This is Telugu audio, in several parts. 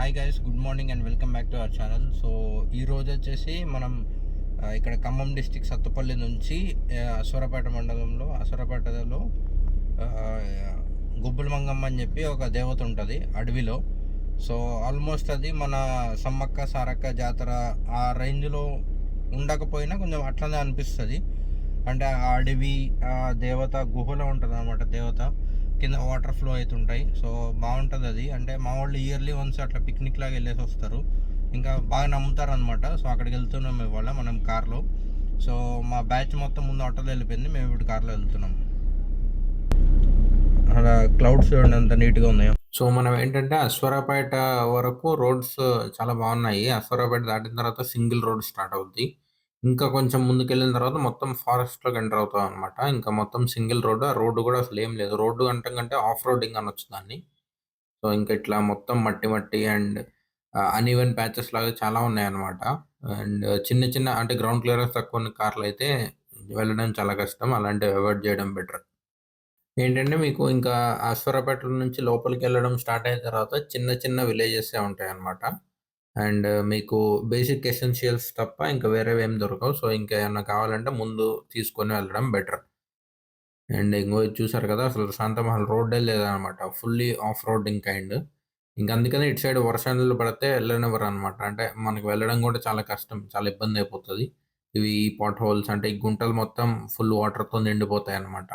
Hi guys, good morning and welcome back to our channel. So ఈరోజు వచ్చేసి మనం ఇక్కడ ఖమ్మం డిస్టిక్ సత్తుపల్లి నుంచి అశ్వరపేట మండలంలో అశ్వరపేటలో గుబ్బుల మంగమ్మ అని చెప్పి ఒక దేవత ఉంటుంది అడవిలో. సో ఆల్మోస్ట్ అది మన సమ్మక్క సారక్క జాతర ఆ రేంజ్లో ఉండకపోయినా కొంచెం అట్లనే అనిపిస్తుంది. అంటే ఆ అడవి ఆ దేవత గుహలో ఉంటుంది అనమాట. దేవత కింద వాటర్ ఫ్లో అవుతుంటాయి. సో బాగుంటుంది అది. అంటే మా వాళ్ళు ఇయర్లీ వన్స్ అట్లా పిక్నిక్ లాగా వెళ్ళేసి వస్తారు. ఇంకా బాగా నమ్ముతారు అనమాట. సో అక్కడికి వెళ్తున్నాం ఇవాళ మనం కార్లో. సో మా బ్యాచ్ మొత్తం ముందు ఆటోలో వెళ్ళిపోయింది, మేము ఇప్పుడు కార్లో వెళ్తున్నాం. అలా క్లౌడ్స్ చూడండి ఎంత నీట్గా ఉన్నాయో. సో మనం ఏంటంటే అశ్వరాపేట వరకు రోడ్స్ చాలా బాగున్నాయి. అశ్వరాపేట దాటిన తర్వాత సింగిల్ రోడ్ స్టార్ట్ అవుద్ది. ఇంకా కొంచెం ముందుకెళ్ళిన తర్వాత మొత్తం ఫారెస్ట్‌లోకి ఎంటర్ అవుతాం అనమాట. ఇంకా మొత్తం సింగిల్ రోడ్. ఆ రోడ్డు కూడా అసలు ఏం లేదు. రోడ్డు అంటాం కంటే ఆఫ్ రోడింగ్ అనొచ్చు దాన్ని. సో ఇంకా ఇట్లా మొత్తం మట్టి మట్టి అండ్ అన్‌ఈవెన్ ప్యాచెస్ లాగా చాలా ఉన్నాయన్నమాట. అండ్ చిన్న చిన్న అంటే గ్రౌండ్ క్లియరెన్స్ తక్కువ ఉన్న కార్లయితే వెళ్ళడం చాలా కష్టం. అలాంటివి అవాయిడ్ చేయడం బెటర్. ఏంటంటే మీకు ఇంకా అశ్వరాపేట నుంచి లోపలికెళ్ళడం స్టార్ట్ అయిన తర్వాత చిన్న చిన్న విలేజెసే ఉంటాయన్నమాట. అండ్ మీకు బేసిక్ ఎసెన్షియల్స్ తప్ప ఇంకా వేరేవేమి దొరకవు. సో, ఇంకా ఏమన్నా కావాలంటే ముందు తీసుకొని వెళ్ళడం బెటర్. అండ్ ఇంగో ఇది చూసారు కదా! అసలు శాంతమహల్ రోడ్డే లేదనమాట. Fully off roading kind. ఇంక అందుకనే ఇటు సైడ్ వర్షాలు పడితే ఎళ్ళనివ్వరనమాట. అంటే మనకు వెళ్ళడం కూడా చాలా కష్టం. చాలా ఇబ్బందయిపోతది. ఇవి పాట్ హోల్స్ అంటే ఈ గుంటలు మొత్తం ఫుల్ వాటర్‌తో నిండిపోతాయన్నమాట.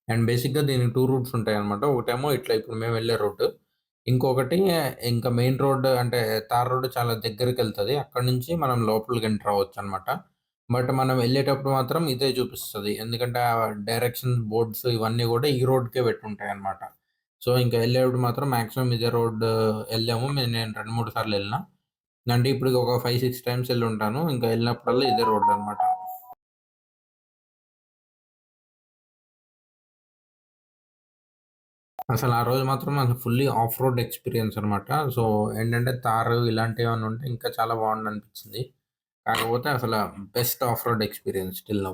అండ్ బేసిక్‌గా దీనికి 2 రూట్స్ ఉంటాయన్నమాట. ఒకటేమో ఇట్లా ఇప్పుడు మేము వెళ్ళే రూట్. ఇంకొకటి ఇంకా మెయిన్ రోడ్ అంటే తార్ రోడ్ చాలా దగ్గరికెళ్తది. అక్కడి నుంచి మనం లోపలికి ఎంటర్ అవ్వచ్చనమాట. బట్ మనం వెళ్ళేటప్పుడు మాత్రం ఇదే చూపిస్తది. ఎందుకంటే డైరెక్షన్ బోర్డ్స్ ఇవన్నీ గూడా ఈ రోడ్‌కే పెట్టుంటాయన్నమాట. సో, ఇంకా వెళ్ళేటప్పుడు మాత్రం మాక్సిమం ఇదే రోడ్ ఎళ్ళాము. నేను 2, 3 సార్లు ఎళ్ళినా. అంటే ఇప్పటికి ఒక 5, 6 టైమ్స్ ఎళ్ళుంటాను. ఇంకా ఎళ్ళినప్పుడల్లా ఇదే రోడ్డనమాట. అసలు ఆ రోజు మాత్రం నాకు ఫుల్లీ ఆఫ్ రోడ్ ఎక్స్‌పీరియన్స్ అనమాట. సో, ఏంటంటే తారు ఇలాంటివేమన్నా ఉంటే ఇంకా చాలా బావుండనిపించింది. కాకపోతే అసల best of road experience till now.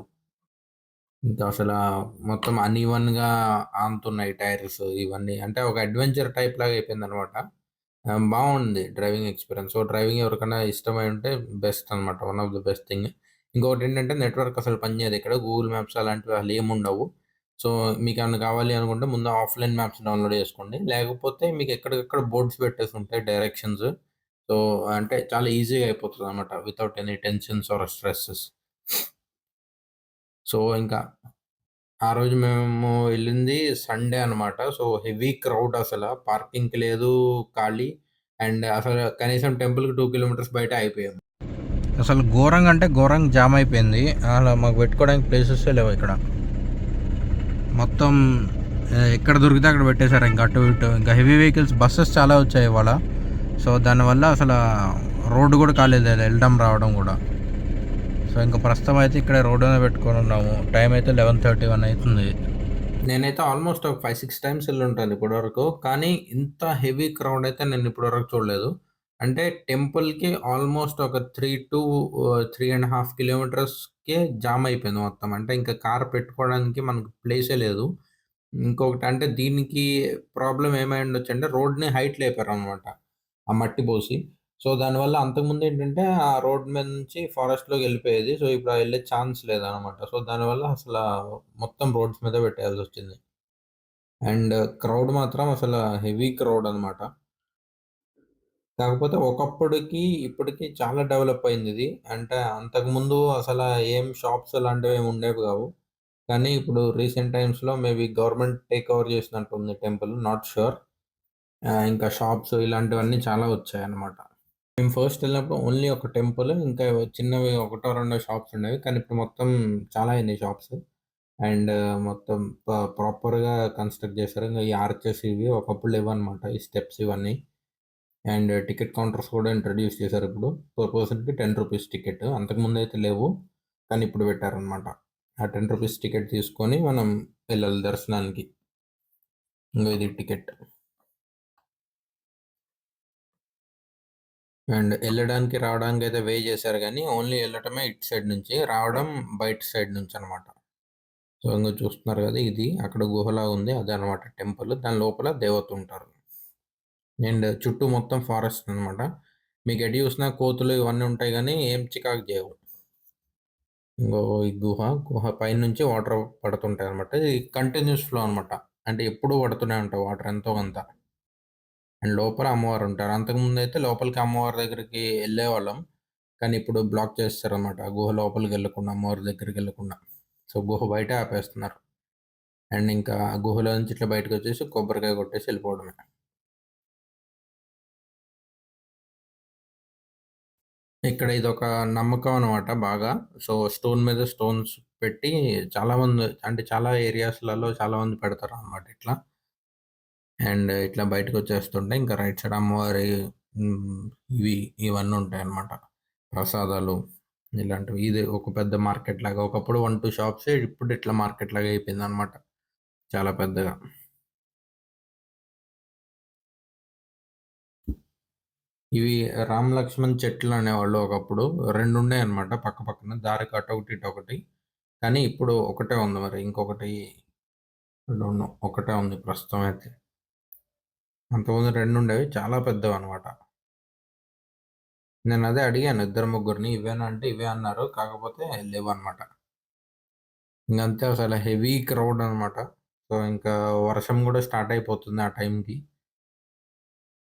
ఇంకా అసలా మొత్తం అన్‌ఈవెన్‌గా ఆనుతున్నాయి టైర్స్ ఇవన్నీ. అంటే ఒక అడ్వెంచర్ టైప్ లాగా అయిపోయిందనమాట. బావుంది డ్రైవింగ్ ఎక్స్‌పీరియన్స్. సో, డ్రైవింగ్ ఎవరికైనా ఇష్టమై ఉంటే బెస్ట్ అనమాట. One of the best thing. ఇంకొకటేంటంటే నెట్వర్క్ అసలు పనిచేయదు ఇక్కడ. గూగుల్ మ్యాప్స్ అలాంటివి అసలేముండవు. సో, మీకేమన్నా కావాలి అనుకుంటే ముందు ఆఫ్‌లైన్ మ్యాప్స్ డౌన్‌లోడ్ చేసుకోండి. లేకపోతే మీకు ఎక్కడికక్కడ బోర్డ్స్ పెట్టేసుంటాయి డైరెక్షన్స్. సో, అంటే చాలా ఈజీగా అయిపోతదనమాట. Without any tensions or stresses. So, ఇంకా ఆ రోజు మేము వెళ్ళింది సండే అనమాట. సో, హెవీ క్రౌడ్ అసల. పార్కింగ్‌కి లేదు ఖాళీ. అండ్ అసలు కనీసం టెంపుల్‌కి 2 కిలోమీటర్స్ బయటే ఆగిపోయాం. అసలు ఘోరంగా అంటే ఘోరంగా జామ్ అయిపోయింది. అలా మాకు పెట్టుకోవడానికి ప్లేసెసే లేవు ఇక్కడ. మొత్తం ఎక్కడ దొరికితే అక్కడ పెట్టేశారు. ఇంకా అటు ఇటు ఇంకా హెవీ వెహికల్స్ బస్సెస్ చాలా వచ్చాయి ఇవాళ. సో, దానివల్ల అసలు రోడ్డు కూడా కాలేదు వెళ్ళడం రావడం కూడా. సో, ఇంకా ప్రస్తుతం అయితే ఇక్కడే రోడ్డు మీద పెట్టుకొని ఉన్నాము. టైం అయితే 11:31 అవుతుంది. నేనైతే ఆల్మోస్ట్ ఒక 5, 6 టైమ్స్ ఎళ్ళుంటాను ఇప్పటివరకు. కానీ ఇంత హెవీ క్రౌడ్ అయితే నేను ఇప్పటివరకు చూడలేదు. అంటే టెంపుల్‌కి ఆల్మోస్ట్ ఒక 3-3 ½ కిలోమీటర్స్‌కే జామ్ అయిపోయింది మొత్తం. అంటే ఇంకా కార్ పెట్టుకోవడానికి మనకు ప్లేసే లేదు. ఇంకొకటి అంటే దీనికి ప్రాబ్లమ్ ఏమై ఉండొచ్చంటే రోడ్‌ని హైట్ లేపారనమాట. ఆ మట్టి పోసి. సో, దానివల్ల అంతకుముందేంటంటే ఆ రోడ్ మీద నుంచి ఫారెస్ట్‌లోకి ఎళ్ళిపోయేది. సో, ఇప్పుడు ఎళ్ళే ఛాన్స్ లేదనమాట. సో, దానివల్ల అసలా మొత్తం రోడ్స్ మీదే పెట్టేయాల్సొచ్చింది. అండ్ క్రౌడ్ మాత్రం అసల హెవీ క్రౌడ్ అనమాట. కాకపోతే ఒకప్పటికి, ఇప్పటికి చాలా డెవలప్ అయిందిది. అంటే అంతకుముందు అసల ఏం షాప్స్ అలాంటివేమి ఉండేవి గావు. కానీ ఇప్పుడు రీసెంట్ టైమ్స్‌లో మేబీ గవర్నమెంట్ టేక్ ఓవర్ చేసినట్టుంది టెంపుల్. Not sure. ఇంకా షాప్స్ ఇలాంటివన్నీ చాలా వచ్చాయన్నమాట. మేము ఫస్ట్ ఎళ్ళినప్పుడు ఓన్లీ ఒక టెంపుల్, ఇంకా చిన్నవి ఒకటో, రెండో షాప్స్ ఉండేవి. కానీ ఇప్పుడు మొత్తం చాలా అయినాయి షాప్స్. అండ్ మొత్తం ప్రాపర్‌గా కన్‌స్ట్రక్ట్ చేశారు. ఇంగ ఈ ఆర్చెస్ ఇవి ఒకప్పుడు లేవన్నమాట. ఈ స్టెప్స్ ఇవన్నీ. అండ్ టికెట్ కౌంటర్స్ కూడా ఇంట్రొడ్యూస్ చేశారిప్పుడు. పర్ పర్సన్‌కి రూ. 10 టికెట్. అంతకుముందయితే లేవు. కానీ ఇప్పుడు పెట్టారన్నమాట. ఆ రూ. 10 టికెట్ తీసుకొని మనం వెళ్ళాలి దర్శనానికి. ఇంగో ఇది టికెట్. అండ్ ఎళ్ళడానికి, రావడానికైతే వే చేశారు గానీ, ఓన్లీ ఎళ్ళటమే ఇటు సైడ్ నుంచి. రావడం బయట సైడ్ నుంచనమాట. సో, ఇంగ చూస్తున్నారు గదా! ఇది అక్కడ గుహలా ఉంది. అదే అనమాట టెంపుల్. దాని లోపల దేవతుంటారు. అండ్ చుట్టూ మొత్తం ఫారెస్ట్ అనమాట. మీకు ఎటు చూసినా కోతులు ఇవన్నీ ఉంటాయి గానీ, ఏం చికాకు చేయవు. ఇంగో ఈ గుహ పైనుంచి వాటర్ పడుతుంటాయనమాట. ఇది కంటిన్యూయస్ ఫ్లో అనమాట. అంటే ఎప్పుడూ పడుతూనే ఉంటాయి వాటర్ ఎంతో కొంత. అండ్ లోపల అమ్మవారుంటారు. అంతకుముందయితే లోపలికి అమ్మవారి దగ్గరికి ఎళ్ళేవాళ్ళం. కానీ ఇప్పుడు బ్లాక్ చేసేసారనమాట. గుహ లోపలికెళ్ళకుండా, అమ్మవారి దగ్గరికెళ్ళకుండా. సో, గుహ బయటే ఆపేస్తున్నారు. అండ్ ఇంకా గుహలో నుంచి ఇట్లా బయటకొచ్చేసి కొబ్బరికాయ కొట్టేసి ఎళ్ళిపోవడమే. ఇక్కడ ఇదొక నమ్మకం అనమాట బాగా. సో, స్టోన్ మీద స్టోన్స్ పెట్టి చాలామంది అంటే చాలా ఏరియాస్‌లలో చాలామంది పెడతారనమాట ఇట్లా. అండ్ ఇట్లా బయటకొచ్చేస్తుంటే ఇంకా రైట్ సైడ్ అమ్మవారి హ్మ్. ఇవి ఇవన్నీ ఉంటాయన్నమాట. ప్రసాదాలు ఇలాంటివి. ఇది ఒక పెద్ద మార్కెట్ లాగా. ఒకప్పుడు 1, 2 షాప్సే ఇప్పుడు ఇట్లా మార్కెట్ లాగా అయిపోయిందన్నమాట. చాలా పెద్దగా. ఇవి రామ్ లక్ష్మణ్ చెట్లు అనేవాళ్ళు ఒకప్పుడు. 2 ఉండేయన్నమాట పక్క పక్కన. దారికి అటొకటి, ఇటొకటి. కానీ ఇప్పుడు ఒకటే ఉంది మరి. ఇంకొకటి డోంట్ నో. ఒకటే ఉంది ప్రస్తుతం అయితే. అంతకుముందు 2 ఉండేవి. చాలా పెద్దవన్నమాట. నేనదే అడిగాను ఇద్దరు ముగ్గురిని. ఇవేనా అంటే ఇవే అన్నారు. కాకపోతే లేవన్నమాట. ఇంగంతే అసల హెవీ క్రౌడ్ అనమాట. సో, ఇంకా వర్షం గూడా స్టార్ట్ అయిపోతుంది ఆ టైంకి.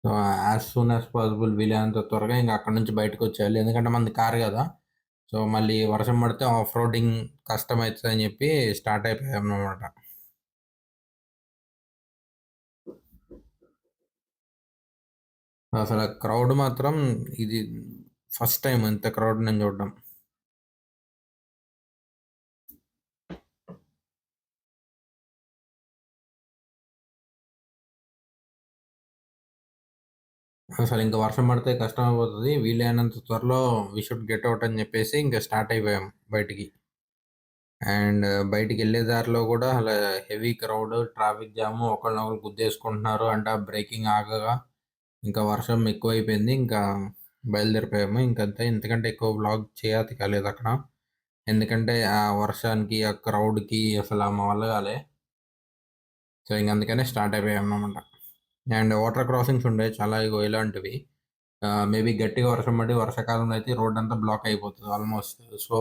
So, as soon as possible వీలైనంత త్వరగా ఇంక అక్కడి నుంచి బయటకొచ్చేయాలి. ఎందుకంటే మనది కారు గదా! సో, మళ్ళీ వర్షం పడితే ఆఫ్ రోడింగ్ కష్టమైతదని జెప్పి స్టార్ట్ అయిపోయామనమాట. అసల క్రౌడ్ మాత్రం ఇది ఫస్ట్ టైమ్ ఇంత క్రౌడ్ నేను జూడడం. అసలింక వర్షం పడితే కష్టమైపోతది. వీలైనంత త్వరలో వి షుడ్ గెట్ ఔట్ అని జెప్పేసి ఇంక స్టార్ట్ అయిపోయాం బయటికి. అండ్ బయటికెళ్ళే దారిలో గూడా అలా హెవీ క్రౌడ్, ట్రాఫిక్ జాము ఒకళ్ళనొకళ్ళు గుద్దేసుకుంటున్నారు. అంటే ఆ బ్రేకింగ్ ఆగగా ఇంకా వర్షం ఎక్కువైపోయింది. ఇంకా బయలుదేరిపోయాము. ఇంకంతే ఇంతకంటే ఎక్కువ వ్లాగ్ చేయతి కాలేదక్కడ. ఎందుకంటే ఆ వర్షానికి, ఆ క్రౌడ్‌కి అసల మా వల్ల గాలే. సో, ఇంక అందుకనే స్టార్ట్ అయిపోయామన్నమాట. అండ్ వాటర్ క్రాసింగ్స్ ఉండేయి చాలా ఇగో ఇలాంటివి. మేబీ గట్టిగా వర్షం పడి వర్షాకాలంలో అయితే రోడ్డంతా బ్లాక్ అయిపోతది ఆల్‌మోస్ట్. సో,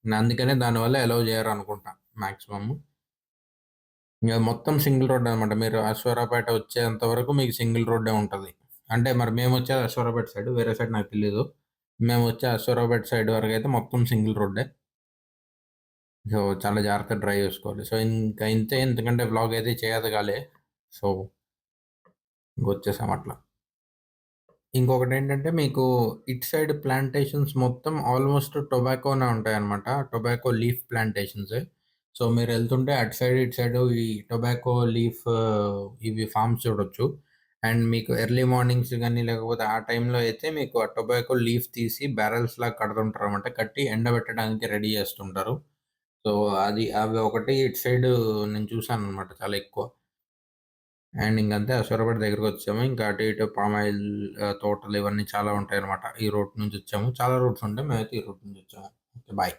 అందుకనే దానివల్ల అలౌ చేయరనుకుంటా మాక్సిమమ్. ఇంగ మొత్తం సింగిల్ రోడ్ అనమాట. మీరు అశ్వారావుపేట వచ్చేంత వరకు మీకు సింగిల్ రోడ్డే ఉంటది. అంటే మరి మేమొచ్చేది అశ్వారావుపేట సైడ్. వేరే సైడ్ నాకు తెలీదు. మేమొచ్చే అశ్వారావుపేట సైడ్ వరకైతే మొత్తం సింగిల్ రోడ్డే. సో, చాలా జాగ్రత్తగా డ్రైవ్ చేసుకోవాలి. సో, ఇంకా ఇంతే ఇంతకంటే వ్లాగ్ అయితే చేయదుగాలే. సో, ఇంకొచ్చేసాం అట్లా. ఇంకొకటేంటంటే మీకు ఇటు సైడ్ ప్లాంటేషన్స్ మొత్తం ఆల్‌మోస్ట్ టొబాకోనే ఉంటాయన్నమాట. టొబాకో లీఫ్ ప్లాంటేషన్సే. సో, మీరెళ్తుంటే అటు సైడ్, ఇటు సైడు ఈ టొబాకో లీఫ్ ఇవి ఫార్మ్స్ చూడొచ్చు. అండ్ మీకు ఎర్లీ మార్నింగ్స్ గాని, లేకపోతే ఆ టైంలో అయితే మీకు ఆ టొబాకో లీఫ్ తీసి బ్యారల్స్‌లాగా కడుతుంటారనమాట. కట్టి ఎండబెట్టడానికి రెడీ చేస్తుంటారు. సో, అవి ఒకటి ఇటు సైడు నేను చూసాననమాట చాలా ఎక్కువ. అండ్ ఇంకంతే అశ్వారావుపేట దగ్గరకొచ్చాము. ఇంకా అటు ఇటు పామాయిల్ తోటలు ఇవన్నీ చాలా ఉంటాయనమాట. ఈ రూట్ నుంచొచ్చాము. చాలా రూట్స్ ఉంటాయి. మేమైతే ఈ రూట్ నుంచొచ్చాము. ఓకే. బాయ్.